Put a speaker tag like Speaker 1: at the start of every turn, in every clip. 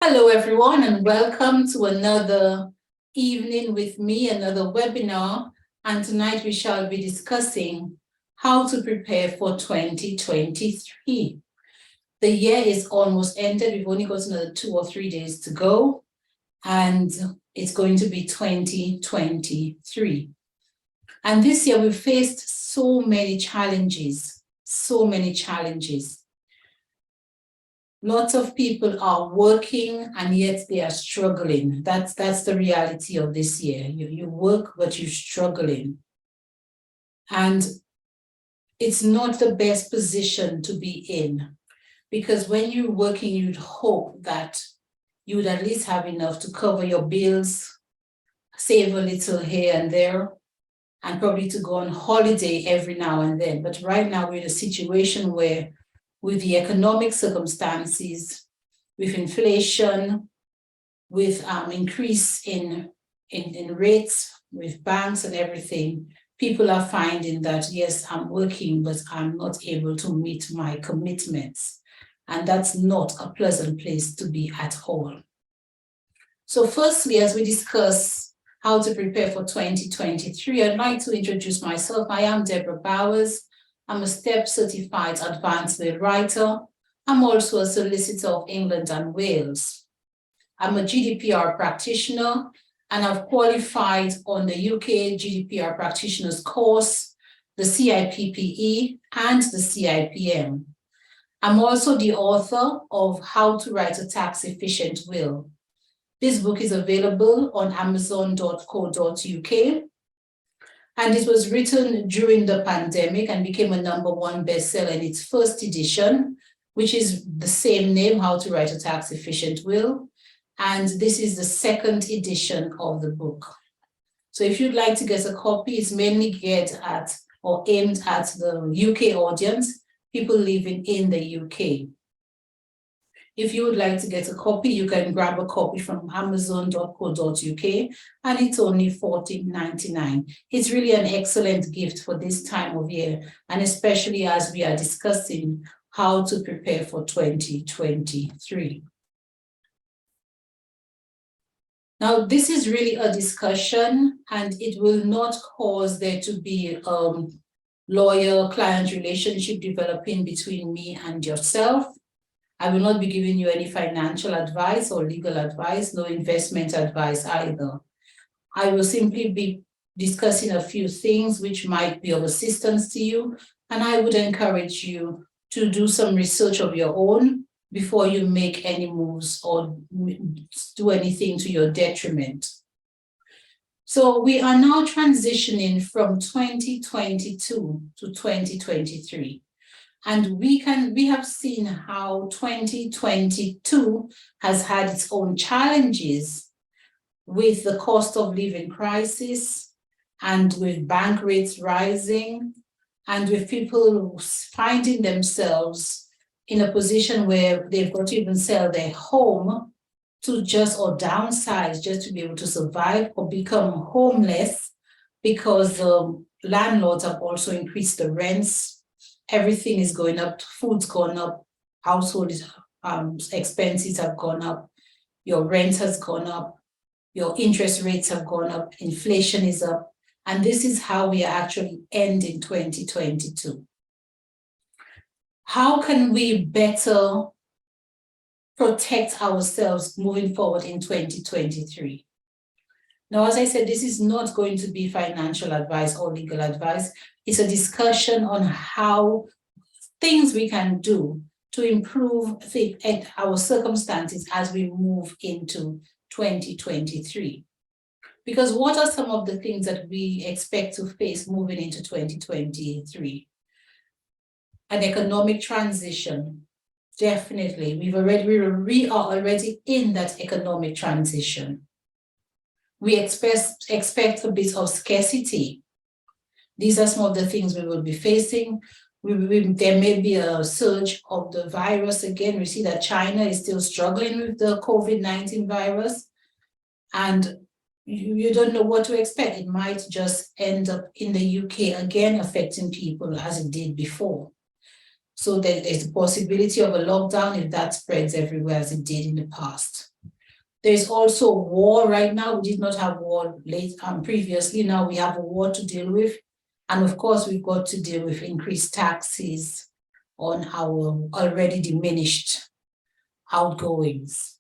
Speaker 1: Hello, everyone, and welcome to another evening with me, another webinar. And tonight we shall be discussing how to prepare for 2023. The year is almost ended. We've only got another 2 or 3 days to go, and it's going to be 2023. And this year we've faced so many challenges. Lots of people are working and yet they are struggling. That's the reality of this year. You work, but you're struggling. And it's not the best position to be in, because when you're working, you'd hope that you would at least have enough to cover your bills, save a little here and there, and probably to go on holiday every now and then. But right now we're in a situation where, with the economic circumstances, with inflation, with increase in rates, with banks and everything, people are finding that, yes, I'm working, but I'm not able to meet my commitments. And that's not a pleasant place to be at all. So firstly, as we discuss how to prepare for 2023, I'd like to introduce myself. I am Deborah Bowers. I'm a STEP certified advanced will writer. I'm also a solicitor of England and Wales. I'm a GDPR practitioner, and I've qualified on the UK GDPR practitioners course, the CIPPE, and the CIPM. I'm also the author of How to Write a Tax Efficient Will. This book is available on amazon.co.uk. And it was written during the pandemic and became a #1 bestseller in its first edition, which is the same name, How to Write a Tax Efficient Will. And this is the second edition of the book. So if you'd like to get a copy, it's mainly geared at or aimed at the UK audience, people living in the UK. If you would like to get a copy, you can grab a copy from amazon.co.uk, and it's only $14.99. It's really an excellent gift for this time of year, and especially as we are discussing how to prepare for 2023. Now, this is really a discussion, and it will not cause there to be lawyer-client relationship developing between me and yourself. I will not be giving you any financial advice or legal advice, no investment advice either. I will simply be discussing a few things which might be of assistance to you, and I would encourage you to do some research of your own before you make any moves or do anything to your detriment. So we are now transitioning from 2022 to 2023. And we have seen how 2022 has had its own challenges with the cost of living crisis and with bank rates rising and with people finding themselves in a position where they've got to even sell their home to or downsize just to be able to survive, or become homeless because the landlords have also increased the rents. Everything is going up, food's gone up, household expenses have gone up, your rent has gone up, your interest rates have gone up, inflation is up, and this is how we are actually ending 2022. How can we better protect ourselves moving forward in 2023? Now, as I said, this is not going to be financial advice or legal advice. It's a discussion on how things we can do to improve our circumstances as we move into 2023. Because what are some of the things that we expect to face moving into 2023? An economic transition, definitely. We are already in that economic transition. We expect a bit of scarcity. These are some of the things we will be facing. There may be a surge of the virus again. We see that China is still struggling with the COVID-19 virus, and you don't know what to expect. It might just end up in the UK again, affecting people as it did before. So there's the possibility of a lockdown if that spreads everywhere as it did in the past. There's also war right now. We did not have war previously. Now we have a war to deal with. And of course, we've got to deal with increased taxes on our already diminished outgoings.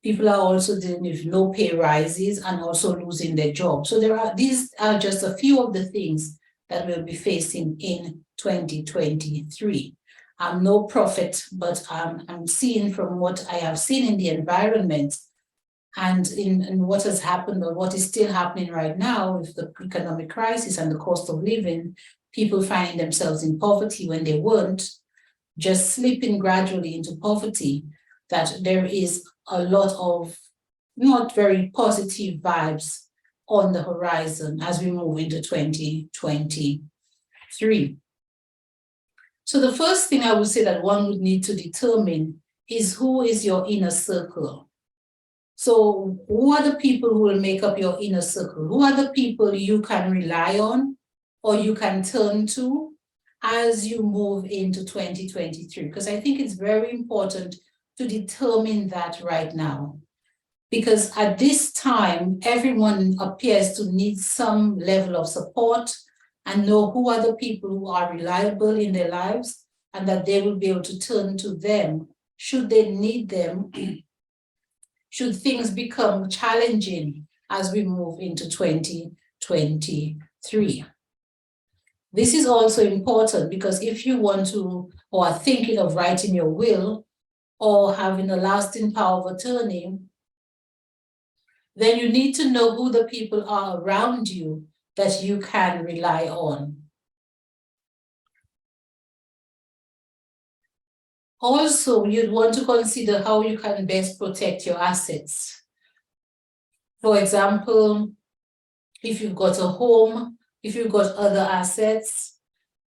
Speaker 1: People are also dealing with no pay rises and also losing their jobs. So these are just a few of the things that we'll be facing in 2023. I'm no prophet, but I'm seeing from what I have seen in the environment and in what has happened or what is still happening right now with the economic crisis and the cost of living, people finding themselves in poverty when they weren't, just slipping gradually into poverty, that there is a lot of not very positive vibes on the horizon as we move into 2023. So the first thing I would say that one would need to determine is who is your inner circle. So who are the people who will make up your inner circle? Who are the people you can rely on or you can turn to as you move into 2023? Because I think it's very important to determine that right now. Because at this time, everyone appears to need some level of support and know who are the people who are reliable in their lives and that they will be able to turn to them should they need them, should things become challenging as we move into 2023. This is also important because if you want to or are thinking of writing your will or having a lasting power of attorney, then you need to know who the people are around you that you can rely on. Also, you'd want to consider how you can best protect your assets. For example, if you've got a home, if you've got other assets,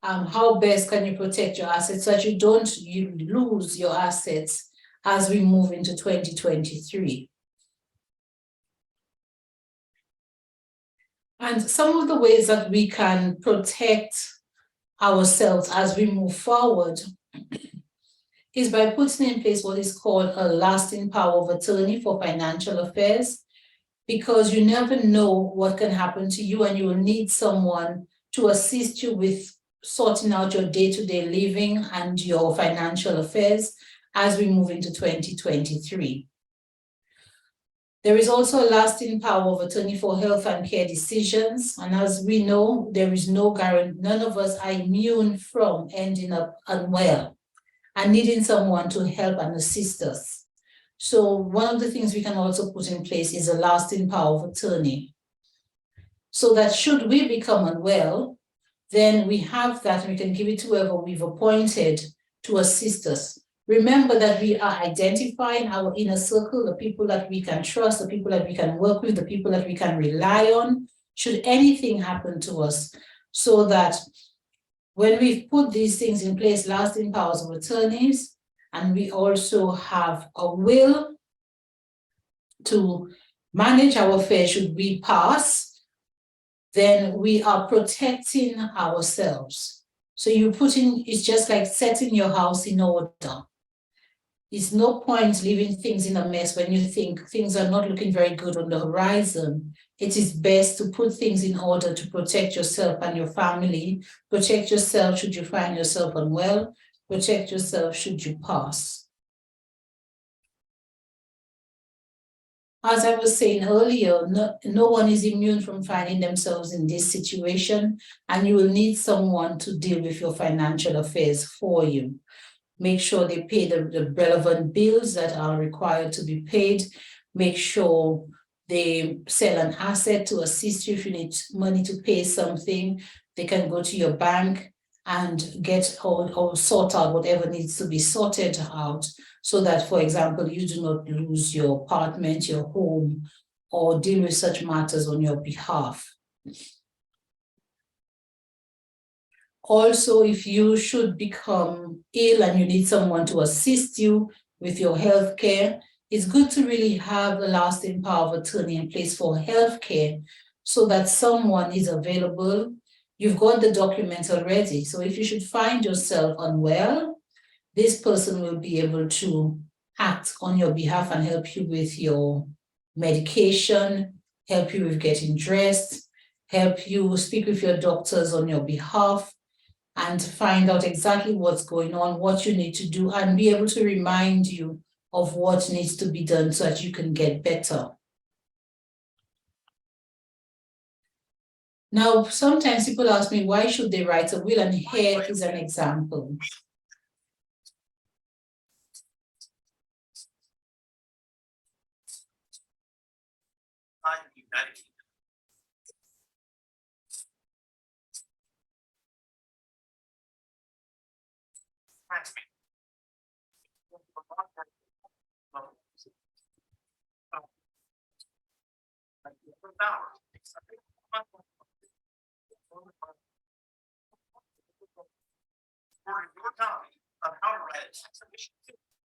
Speaker 1: how best can you protect your assets so that you don't lose your assets as we move into 2023? And some of the ways that we can protect ourselves as we move forward is by putting in place what is called a lasting power of attorney for financial affairs, because you never know what can happen to you and you will need someone to assist you with sorting out your day-to-day living and your financial affairs as we move into 2023. There is also a lasting power of attorney for health and care decisions. And as we know, there is no guarantee, none of us are immune from ending up unwell and needing someone to help and assist us. So one of the things we can also put in place is a lasting power of attorney. So that should we become unwell, then we have that and we can give it to whoever we've appointed to assist us. Remember that we are identifying our inner circle, the people that we can trust, the people that we can work with, the people that we can rely on, should anything happen to us, so that when we've put these things in place, lasting powers of attorneys, and we also have a will to manage our affairs should we pass, then we are protecting ourselves. So it's just like setting your house in order. It's no point leaving things in a mess when you think things are not looking very good on the horizon. It is best to put things in order to protect yourself and your family, protect yourself should you find yourself unwell, protect yourself should you pass. As I was saying earlier, no one is immune from finding themselves in this situation, and you will need someone to deal with your financial affairs for you. Make sure they pay the relevant bills that are required to be paid. Make sure they sell an asset to assist you if you need money to pay something. They can go to your bank and get or sort out whatever needs to be sorted out, so that, for example, you do not lose your apartment, your home, or deal with such matters on your behalf. Also, if you should become ill and you need someone to assist you with your health care, it's good to really have a lasting power of attorney in place for health care so that someone is available. You've got the documents already. So if you should find yourself unwell, this person will be able to act on your behalf and help you with your medication, help you with getting dressed, help you speak with your doctors on your behalf, and find out exactly what's going on, what you need to do, and be able to remind you of what needs to be done so that you can get better. Now, sometimes people ask me, why should they write a will? And here is an example.
Speaker 2: Your copy of how to write a text submission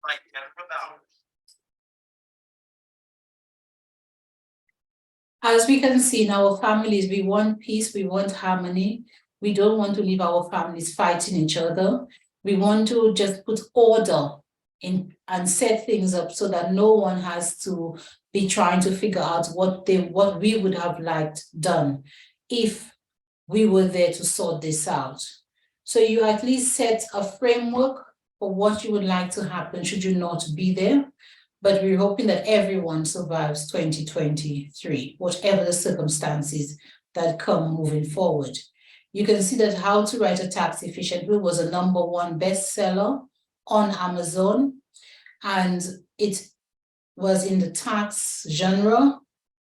Speaker 2: by Deborah.
Speaker 1: As we can see in our families, we want peace, we want harmony. We don't want to leave our families fighting each other. We want to just put order in and set things up so that no one has to be trying to figure out what we would have liked done if we were there to sort this out. So you at least set a framework for what you would like to happen should you not be there. But we're hoping that everyone survives 2023, whatever the circumstances that come moving forward. You can see that How to Write a Tax Efficient Will was a #1 bestseller on Amazon, and it was in the tax genre.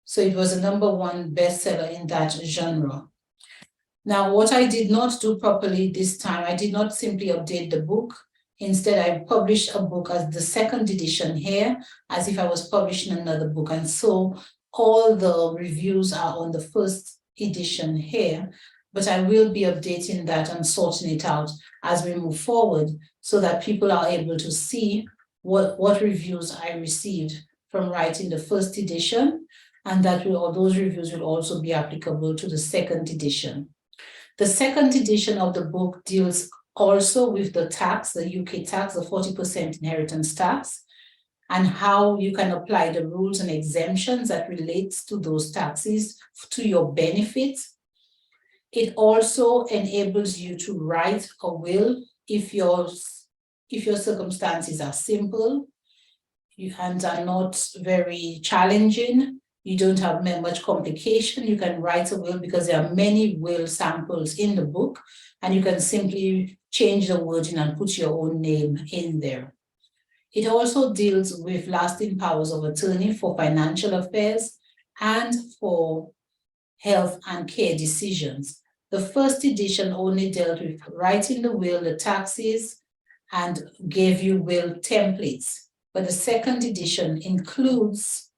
Speaker 1: So it was a #1 bestseller in that genre. Now, what I did not do properly this time, I did not simply update the book. Instead, I published a book as the 2nd edition here, as if I was publishing another book. And so all the reviews are on the 1st edition here, but I will be updating that and sorting it out as we move forward so that people are able to see what reviews I received from writing the 1st edition, and that those reviews will also be applicable to the 2nd edition. The 2nd edition of the book deals also with the tax, the UK tax, the 40% inheritance tax, and how you can apply the rules and exemptions that relates to those taxes to your benefit. It also enables you to write a will if your circumstances are simple and are not very challenging. You don't have much complication. You can write a will because there are many will samples in the book, and you can simply change the wording and put your own name in there. It also deals with lasting powers of attorney for financial affairs and for health and care decisions. The 1st edition only dealt with writing the will, the taxes, and gave you will templates. But the 2nd edition includes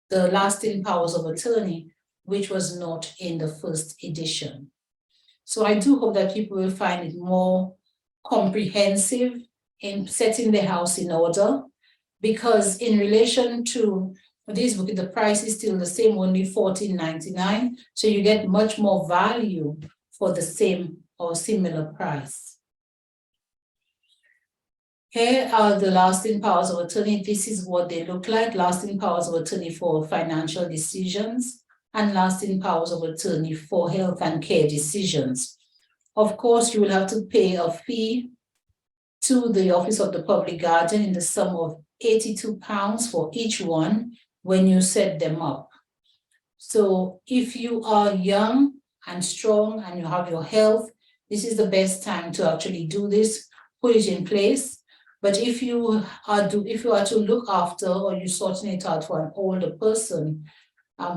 Speaker 1: the lasting powers of attorney, which was not in the 1st edition. So I do hope that people will find it more comprehensive in setting the house in order, because in relation to this book, the price is still the same, only $14.99. So you get much more value for the same or similar price. Here are the lasting powers of attorney. This is what they look like: lasting powers of attorney for financial decisions and lasting powers of attorney for health and care decisions. Of course, you will have to pay a fee to the Office of the Public Guardian in the sum of £82 for each one when you set them up. So if you are young and strong and you have your health, this is the best time to actually do this, put it in place. But if you are to look after, or you're sorting it out for an older person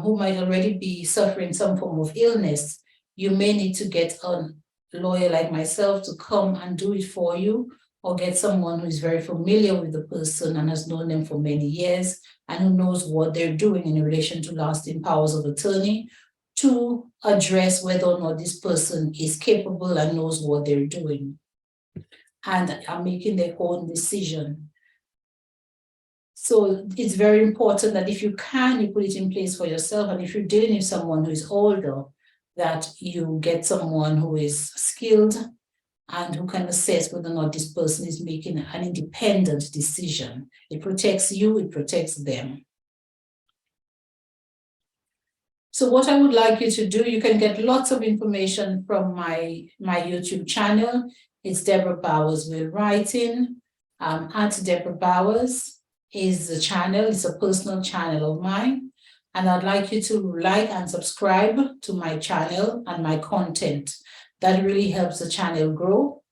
Speaker 1: who might already be suffering some form of illness, you may need to get a lawyer like myself to come and do it for you, or get someone who is very familiar with the person and has known them for many years and who knows what they're doing in relation to lasting powers of attorney to address whether or not this person is capable and knows what they're doing and are making their own decision. So it's very important that if you can, you put it in place for yourself. And if you're dealing with someone who is older, that you get someone who is skilled and who can assess whether or not this person is making an independent decision. It protects you, it protects them. So what I would like you to do, you can get lots of information from my YouTube channel. It's Deborah Bowers Will Writing. At Deborah Bowers is the channel, it's a personal channel of mine. And I'd like you to like and subscribe to my channel and my content. That really helps the channel grow.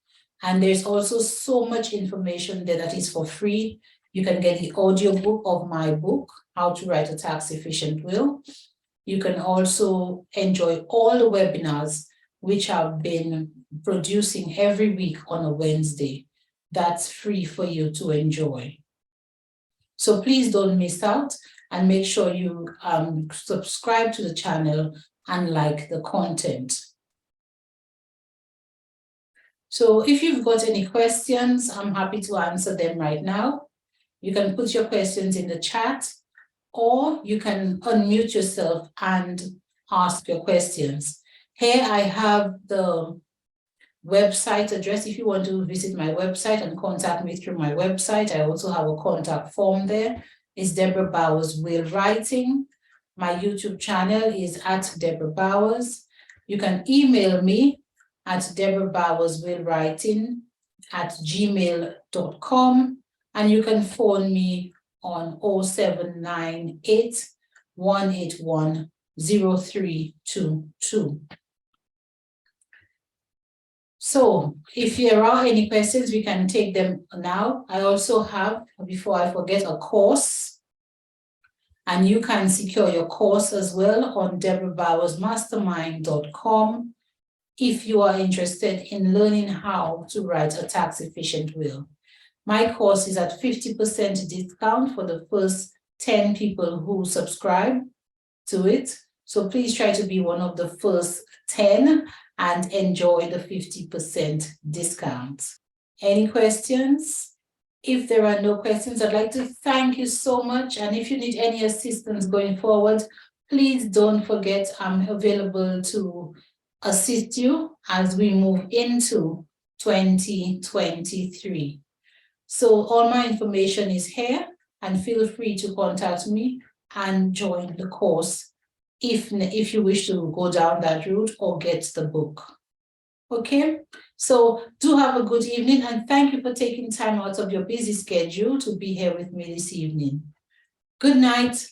Speaker 1: And there's also so much information there that is for free. You can get the audiobook of my book, How to Write a Tax Efficient Will. You can also enjoy all the webinars which I've been producing every week on a Wednesday. That's free for you to enjoy. So please don't miss out, and make sure you subscribe to the channel and like the content. So if you've got any questions, I'm happy to answer them right now. You can put your questions in the chat, or you can unmute yourself and ask your questions. Here I have the website address. If you want to visit my website and contact me through my website, I also have a contact form there. It's Deborah Bowers Will Writing. My YouTube channel is at Deborah Bowers. You can email me at deborahbowerswillwriting@gmail.com, and you can phone me on 0798 181 0322. So if there are any questions, we can take them now. I also have, before I forget, a course, and you can secure your course as well on deborahbowersmastermind.com if you are interested in learning how to write a tax efficient will. My course is at 50% discount for the first 10 people who subscribe to it. So please try to be one of the first 10 and enjoy the 50% discount. Any questions? If there are no questions, I'd like to thank you so much. And if you need any assistance going forward, please don't forget I'm available to assist you as we move into 2023. So all my information is here, and feel free to contact me and join the course if you wish to go down that route or get the book. Okay, so do have a good evening, and thank you for taking time out of your busy schedule to be here with me this evening. Good night.